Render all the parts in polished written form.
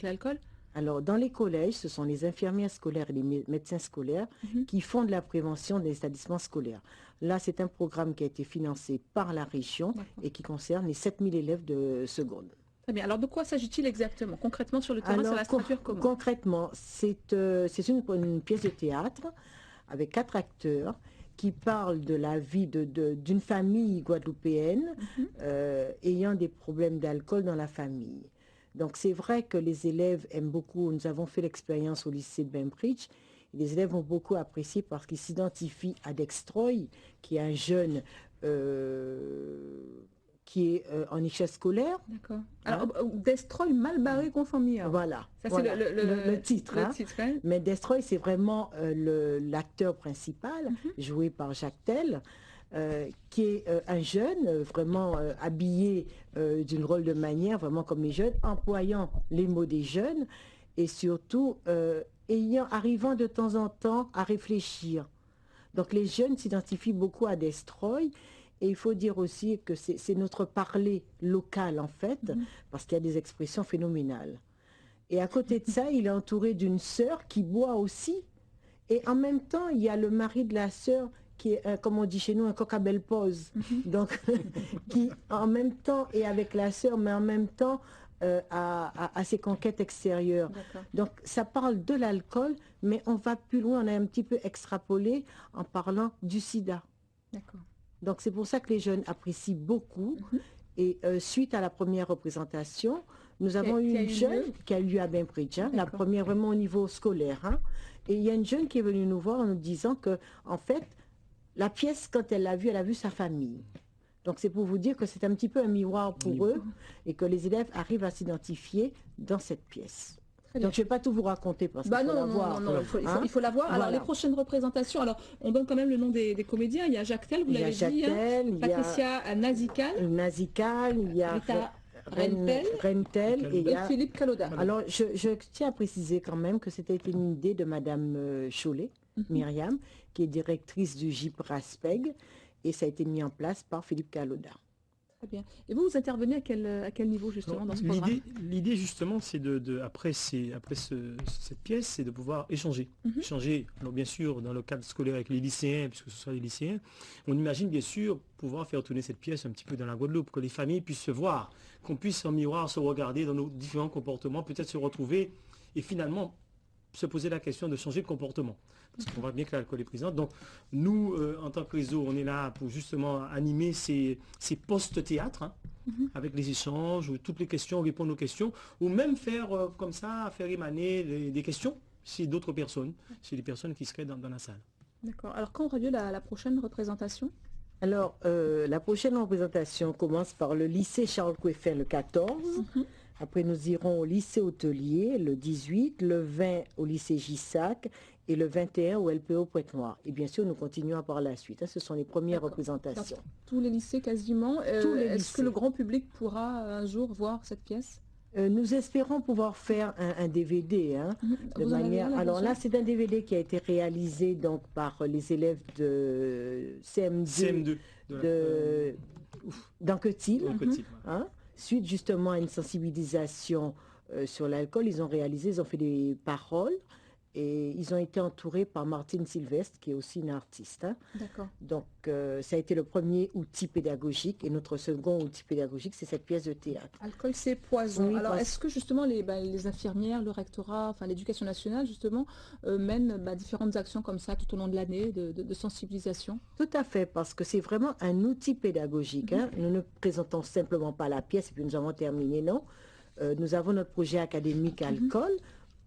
avec l'alcool? Alors, dans les collèges, ce sont les infirmières scolaires et les médecins scolaires qui font de la prévention des établissements scolaires. Là, c'est un programme qui a été financé par la région et qui concerne les 7000 élèves de seconde. Très bien. Alors, de quoi s'agit-il exactement? Concrètement, sur le terrain, ça va se traduire comment? Concrètement, c'est une pièce de théâtre avec 4 acteurs qui parlent de la vie d'une famille guadeloupéenne ayant des problèmes d'alcool dans la famille. Donc c'est vrai que les élèves aiment beaucoup, nous avons fait l'expérience au lycée de Bainbridge, les élèves ont beaucoup apprécié parce qu'ils s'identifient à Dextroy, qui est un jeune qui est en échec scolaire. D'accord. Alors, Destroy mal barré conformé. Voilà. Ça, voilà. c'est le titre. Le titre, hein. Mais Destroy, c'est vraiment l'acteur principal, joué par Jacques Tell. Qui est un jeune vraiment habillé d'une rôle de manière, vraiment comme les jeunes, employant les mots des jeunes et surtout arrivant de temps en temps à réfléchir. Donc les jeunes s'identifient beaucoup à Destroy et il faut dire aussi que c'est notre parler local en fait, parce qu'il y a des expressions phénoménales. Et à côté de ça, il est entouré d'une sœur qui boit aussi. Et en même temps, il y a le mari de la sœur qui est, comme on dit chez nous, un coq à belle pose. Donc, qui en même temps est avec la sœur, mais en même temps à ses conquêtes extérieures. Donc, ça parle de l'alcool, mais on va plus loin, on a un petit peu extrapolé en parlant du sida. Donc, c'est pour ça que les jeunes apprécient beaucoup. Et suite à la première représentation, nous avons eu une jeune qui a eu lieu à Bainbridge, la première vraiment au niveau scolaire. Et il y a une jeune qui est venue nous voir en nous disant que, en fait, la pièce, quand elle l'a vue, elle a vu sa famille. Donc c'est pour vous dire que c'est un petit peu un miroir pour eux et que les élèves arrivent à s'identifier dans cette pièce. Donc je ne vais pas tout vous raconter parce qu'il faut la voir. Non, il faut la voir. Voilà. Alors les prochaines représentations, alors on donne quand même le nom des comédiens. Il y a Jacques Tell, vous l'avez dit, Patricia Nazical, il y a Rita Rentel et il y a Philippe Caloda. Alors je tiens à préciser quand même que c'était une idée de Madame Chollet, Myriam, qui est directrice du GIP RASPEG, et ça a été mis en place par Philippe Caloda. Très bien. Et vous intervenez à quel niveau justement dans ce programme? L'idée justement, c'est après cette pièce, c'est de pouvoir échanger. Échanger, alors bien sûr, dans le cadre scolaire avec les lycéens, puisque ce sont les lycéens, on imagine bien sûr pouvoir faire tourner cette pièce un petit peu dans la Guadeloupe, que les familles puissent se voir, qu'on puisse en miroir se regarder dans nos différents comportements, peut-être se retrouver et finalement se poser la question de changer de comportement. Parce qu'on voit bien que l'alcool est présent. Donc, nous, en tant que réseau, on est là pour justement animer ces postes-théâtres, avec les échanges, où toutes les questions, répondre aux questions, ou même faire comme ça, faire émaner des questions chez d'autres personnes, chez les personnes qui seraient dans la salle. D'accord. Alors, quand aura lieu la prochaine représentation? Alors, la prochaine représentation commence par le lycée Charles Coueffin le 14. Après, nous irons au lycée Hôtelier le 18, le 20 au lycée Gissac et le 21 au LPO Pointe-Noire. Et bien sûr, nous continuons par la suite. Ce sont les premières représentations. Dans tous les lycées quasiment. Est-ce que le grand public pourra un jour voir cette pièce? Nous espérons pouvoir faire un DVD. De manière... Alors là, c'est un DVD qui a été réalisé donc, par les élèves de CM2, d'Anquetil. Suite justement à une sensibilisation sur l'alcool, ils ont fait des paroles et ils ont été entourés par Martine Sylvestre, qui est aussi une artiste. D'accord. Donc, ça a été le premier outil pédagogique et notre second outil pédagogique, c'est cette pièce de théâtre. Alcool, c'est poison. Oui, alors, est-ce que justement les infirmières, le rectorat, enfin l'éducation nationale, justement, mènent différentes actions comme ça tout au long de l'année de sensibilisation? Tout à fait, parce que c'est vraiment un outil pédagogique. Nous ne présentons simplement pas la pièce et puis nous avons terminé, non. Nous avons notre projet académique alcool,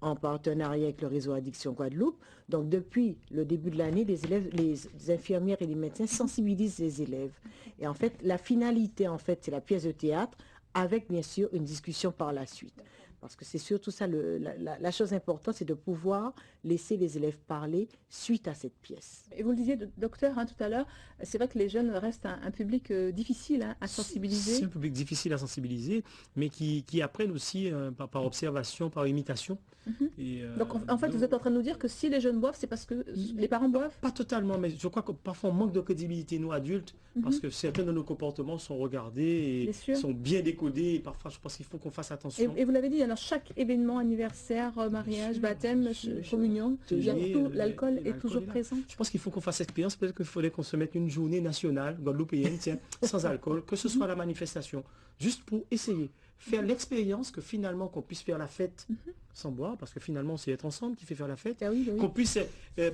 en partenariat avec le réseau Addiction Guadeloupe. Donc, depuis le début de l'année, les infirmières et les médecins sensibilisent les élèves. Et en fait, la finalité, c'est la pièce de théâtre avec, bien sûr, une discussion par la suite. Parce que c'est surtout ça, la chose importante, c'est de pouvoir laisser les élèves parler suite à cette pièce. Et vous le disiez, docteur, tout à l'heure, c'est vrai que les jeunes restent un public difficile à sensibiliser. C'est un public difficile à sensibiliser, mais qui apprennent aussi par observation, par imitation. Donc en fait, vous êtes en train de nous dire que si les jeunes boivent, c'est parce que les parents boivent? Pas totalement, mais je crois que parfois on manque de crédibilité, nous adultes, parce que certains de nos comportements sont regardés et sont bien décodés, et parfois je pense qu'il faut qu'on fasse attention. Et vous l'avez dit, dans chaque événement, anniversaire, mariage, baptême, communion, l'alcool est toujours présent. Je pense qu'il faut qu'on fasse expérience. Peut-être qu'il faudrait qu'on se mette une journée nationale guadeloupéenne, tiens, sans alcool, que ce soit la manifestation, juste pour essayer, faire l'expérience que finalement qu'on puisse faire la fête sans boire, parce que finalement c'est être ensemble qui fait faire la fête, qu'on puisse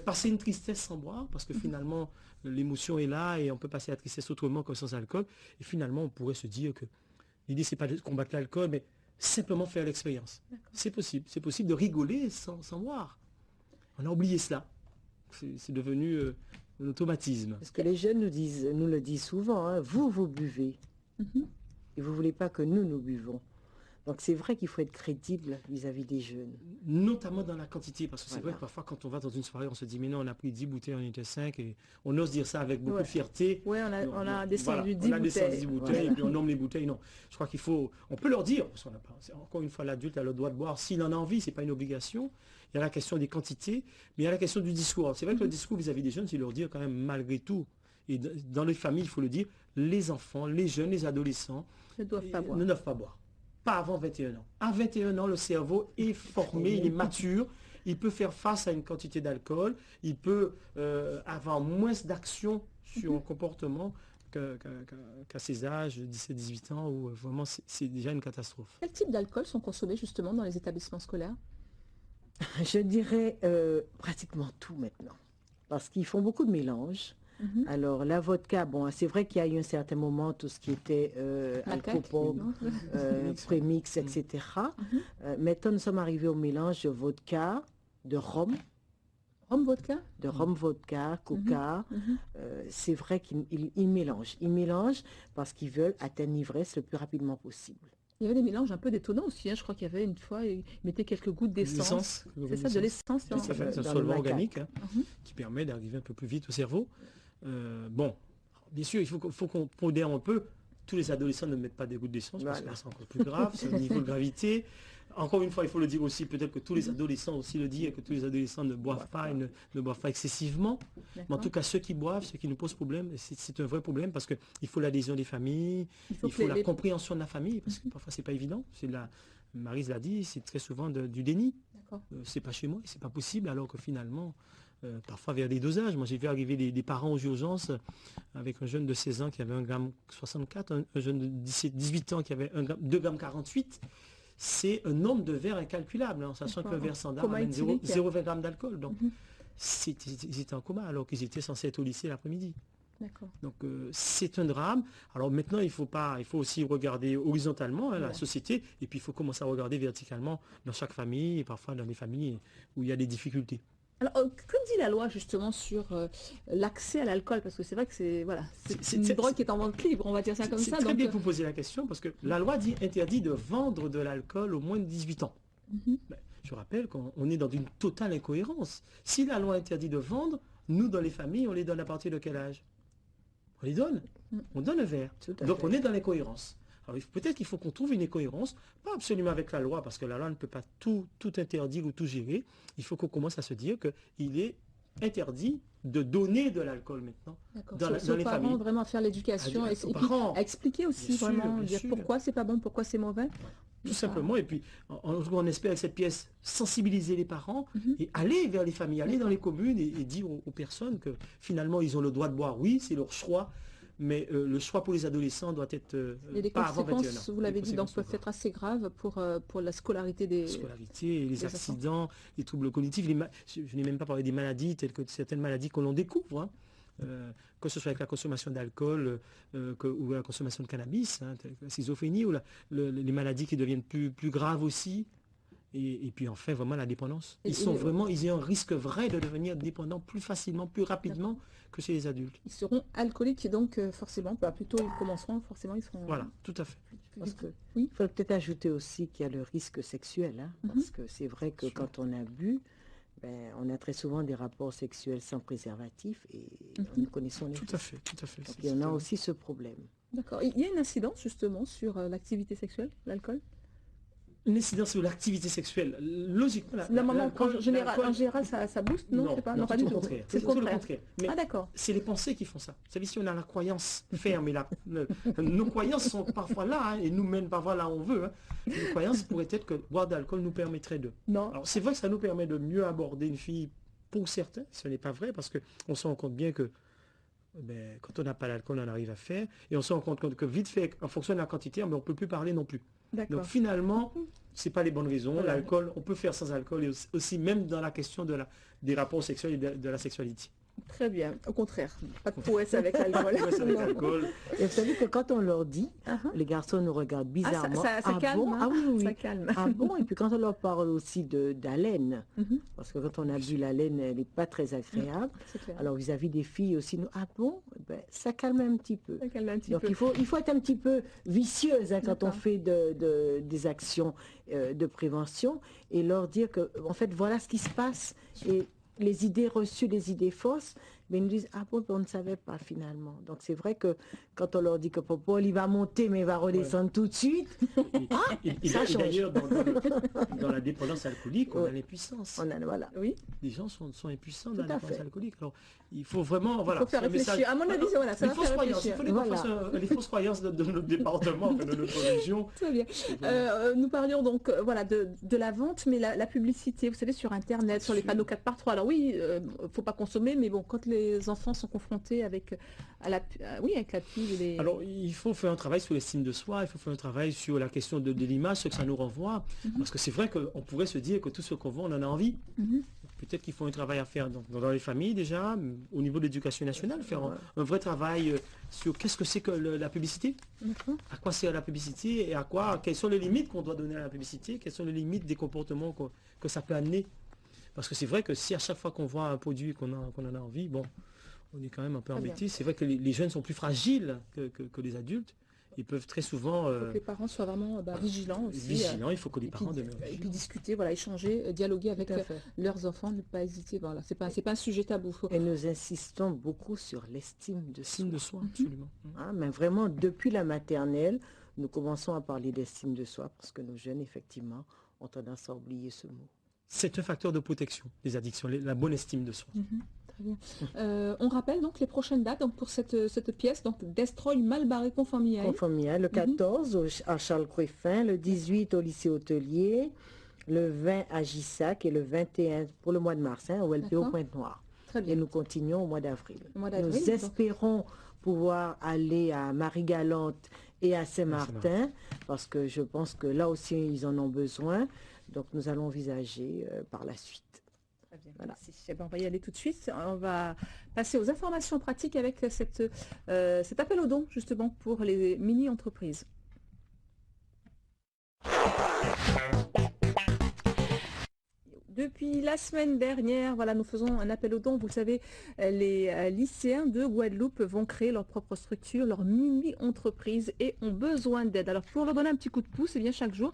passer une tristesse sans boire, parce que finalement l'émotion est là et on peut passer la tristesse autrement que sans alcool, et finalement on pourrait se dire que l'idée c'est pas de combattre l'alcool, mais simplement faire l'expérience. C'est possible de rigoler sans boire. On a oublié cela. C'est devenu un automatisme. Parce que les jeunes nous le disent souvent, hein, vous buvez. Et vous ne voulez pas que nous buvons. Donc c'est vrai qu'il faut être crédible vis-à-vis des jeunes. Notamment dans la quantité, parce que c'est vrai que parfois quand on va dans une soirée, on se dit mais non, on a pris 10 bouteilles, on était 5, et on ose dire ça avec beaucoup de fierté. Oui, on a descendu 10 bouteilles, et puis on nomme les bouteilles. Non, je crois qu'il faut, on peut leur dire, parce qu'on n'a pas, encore une fois, l'adulte a le droit de boire s'il en a envie, c'est pas une obligation. Il y a la question des quantités, mais il y a la question du discours. C'est vrai que le discours vis-à-vis des jeunes, c'est leur dire quand même malgré tout, et dans les familles, il faut le dire, les enfants, les jeunes, les adolescents ne doivent pas boire. Pas avant 21 ans. À 21 ans, le cerveau est formé, il est mature, il peut faire face à une quantité d'alcool, il peut avoir moins d'action sur un comportement qu'à ses âges, 17-18 ans, où vraiment c'est déjà une catastrophe. Quel type d'alcool sont consommés justement dans les établissements scolaires? Je dirais pratiquement tout maintenant, parce qu'ils font beaucoup de mélanges. Alors, la vodka, bon, c'est vrai qu'il y a eu un certain moment tout ce qui était alcopop, prémix, etc. Maintenant, nous sommes arrivés au mélange de vodka, de rhum. Rhum vodka? De rhum vodka, coca. C'est vrai qu'ils mélangent. Ils mélangent parce qu'ils veulent atteindre l'ivresse le plus rapidement possible. Il y avait des mélanges un peu détonnants aussi. Hein. Je crois qu'il y avait une fois, ils mettaient quelques gouttes d'essence. C'est ça, de l'essence. C'est un solvant organique qui permet d'arriver un peu plus vite au cerveau. Bon, bien sûr, il faut qu'on pondère un peu. Tous les adolescents ne mettent pas des gouttes d'essence parce que c'est encore plus grave, c'est un niveau de gravité. Encore une fois, il faut le dire aussi, peut-être que tous les adolescents aussi le disent, et que tous les adolescents ne boivent pas et ne boivent pas excessivement. Mais en tout cas, ceux qui boivent, ceux qui nous posent problème, c'est un vrai problème parce qu'il faut l'adhésion des familles, il faut la compréhension de la famille, parce que parfois c'est pas évident. Maryse l'a dit, c'est très souvent du déni. C'est pas chez moi, c'est pas possible, alors que finalement... parfois vers des dosages. Moi, j'ai vu arriver des parents aux urgences avec un jeune de 16 ans qui avait 1,64 g, un jeune de 18 ans qui avait 2,48 g. C'est un nombre de verres incalculable, en sachant qu'un verre standard amène 0,20 g d'alcool. Donc, ils étaient en coma alors qu'ils étaient censés être au lycée l'après-midi. Donc, c'est un drame. Alors maintenant, il faut aussi regarder horizontalement la société, et puis il faut commencer à regarder verticalement dans chaque famille, et parfois dans les familles où il y a des difficultés. Alors, que dit la loi justement sur l'accès à l'alcool? Parce que c'est vrai que c'est une drogue qui est en vente libre, on va dire ça comme ça. C'est très bien que vous posiez la question, parce que la loi dit interdit de vendre de l'alcool aux moins de 18 ans. Je rappelle qu'on est dans une totale incohérence. Si la loi interdit de vendre, nous, dans les familles, on les donne à partir de quel âge? On les donne. On donne un verre. Donc on est dans l'incohérence. Alors peut-être qu'il faut qu'on trouve une incohérence, pas absolument avec la loi, parce que la loi ne peut pas tout interdire ou tout gérer. Il faut qu'on commence à se dire qu'il est interdit de donner de l'alcool maintenant dans les familles. Vraiment faire l'éducation et puis à expliquer aussi vraiment, dire pourquoi c'est pas bon, pourquoi c'est mauvais. Tout simplement, et puis on espère avec cette pièce sensibiliser les parents et aller vers les familles, aller dans les communes et dire aux personnes que finalement ils ont le droit de boire, oui, c'est leur choix. Mais le choix pour les adolescents doit être pas avant 21 ans. Vous l'avez dit, donc peuvent être assez graves pour la scolarité des... les accidents, les troubles cognitifs. Je n'ai même pas parlé des maladies, telles que certaines maladies que l'on découvre, que ce soit avec la consommation d'alcool ou la consommation de cannabis, telle que la schizophrénie, ou les maladies qui deviennent plus graves aussi. Et puis enfin, vraiment la dépendance. Ils ont un risque vrai de devenir dépendants plus facilement, plus rapidement que chez les adultes. Ils seront alcooliques et donc forcément, plus tôt ils commenceront, forcément ils seront... Voilà, tout à fait. Il faut peut-être ajouter aussi qu'il y a le risque sexuel, parce que c'est vrai que quand on a bu, on a très souvent des rapports sexuels sans préservatif et nous connaissons les risques. Tout à fait. Donc, il y en a aussi ce problème. D'accord. Il y a une incidence justement sur l'activité sexuelle, l'alcool? Une incidence sur l'activité sexuelle. Logiquement, Normalement, en général, ça booste, non? C'est pas, non, pas du tout. C'est le contraire. Mais ah d'accord. c'est les pensées qui font ça. Vous savez, si on a la croyance ferme et nos croyances sont parfois là hein, et nous mènent parfois là où on veut. Hein. Une croyance pourrait être que boire d'alcool nous permettrait de. Non. Alors c'est vrai que ça nous permet de mieux aborder une fille pour certains. Ce n'est pas vrai parce qu'on se rend compte bien que quand on n'a pas l'alcool, on arrive à faire. Et on se rend compte que vite fait, en fonction de la quantité, on ne peut plus parler non plus. Donc finalement, c'est pas les bonnes raisons. Voilà. L'alcool, on peut faire sans alcool et aussi même dans la question des rapports sexuels et de la sexualité. Très bien, au contraire, pas de prouesse avec l'alcool. Et vous savez que quand on leur dit, les garçons nous regardent bizarrement. Ça calme, bon? hein? Ah oui. Ça calme. Ah bon? Et puis quand on leur parle aussi d'haleine, parce que quand on a bu la laine, elle n'est pas très agréable. Alors vis-à-vis des filles aussi, nous, ah bon? Ça calme un petit peu. Ça calme un petit Donc peu. il faut être un petit peu vicieuse hein, quand on fait des actions de prévention et leur dire que, en fait, voilà ce qui se passe. Et les idées reçues, les idées fausses, mais ils nous disent, ah bon, on ne savait pas finalement. Donc c'est vrai que quand on leur dit que Paul, il va monter, mais il va redescendre tout de suite, ça change. D'ailleurs, dans la dépendance alcoolique, on a l'impuissance. Voilà. Oui. Les gens sont impuissants dans la dépendance alcoolique. Alors, il faut vraiment... Voilà, il faut faire réfléchir. À mon avis, voilà, ça va faire réfléchir. Il faut les fausses croyances de notre département, de notre région. Très bien. Nous parlions donc voilà, de la vente, mais la publicité, vous savez, sur Internet, sur les panneaux 4x3. Alors oui, il ne faut pas consommer, mais bon, quand les enfants sont confrontés avec la pub. Alors, il faut faire un travail sur l'estime de soi, il faut faire un travail sur la question de l'image, ce que ça nous renvoie. Parce que c'est vrai qu'on pourrait se dire que tout ce qu'on voit, on en a envie. Peut-être qu'il faut un travail à faire dans les familles déjà, au niveau de l'éducation nationale, faire un vrai travail sur qu'est-ce que c'est que la publicité, à quoi sert la publicité et quelles sont les limites qu'on doit donner à la publicité, quelles sont les limites des comportements que ça peut amener. Parce que c'est vrai que si à chaque fois qu'on voit un produit qu'on en a envie, bon, on est quand même un peu embêté. C'est vrai que les jeunes sont plus fragiles que les adultes. Ils peuvent très souvent... Il faut que les parents soient vraiment vigilants aussi. Vigilants, il faut que les parents demeurent vigilants. Et puis discuter, voilà, échanger, dialoguer avec leurs enfants, ne pas hésiter. Voilà, c'est pas un sujet tabou. Et nous insistons beaucoup sur l'estime de soi. L'estime de soi, absolument. Mais vraiment, depuis la maternelle, nous commençons à parler d'estime de soi parce que nos jeunes, effectivement, ont tendance à oublier ce mot. C'est un facteur de protection des addictions, la bonne estime de soi. Très bien. On rappelle donc les prochaines dates donc, pour cette pièce, donc Destroy Malbarré Conformiae. Conformiae, le 14 à Charles Crueffin, le 18 au lycée Hôtelier, le 20 à Gissac et le 21 pour le mois de mars au LPO Pointe-Noire. Très bien. Et nous continuons au mois d'avril. Nous espérons pouvoir aller à Marie-Galante et à Saint-Martin parce que je pense que là aussi ils en ont besoin. Donc nous allons envisager par la suite. Très bien, voilà. Merci. On va y aller tout de suite. On va passer aux informations pratiques avec cet appel aux dons justement pour les mini-entreprises. Depuis la semaine dernière, voilà, nous faisons un appel aux dons. Vous le savez, les lycéens de Guadeloupe vont créer leur propre structure, leur mini-entreprise et ont besoin d'aide. Alors pour leur donner un petit coup de pouce, et bien chaque jour,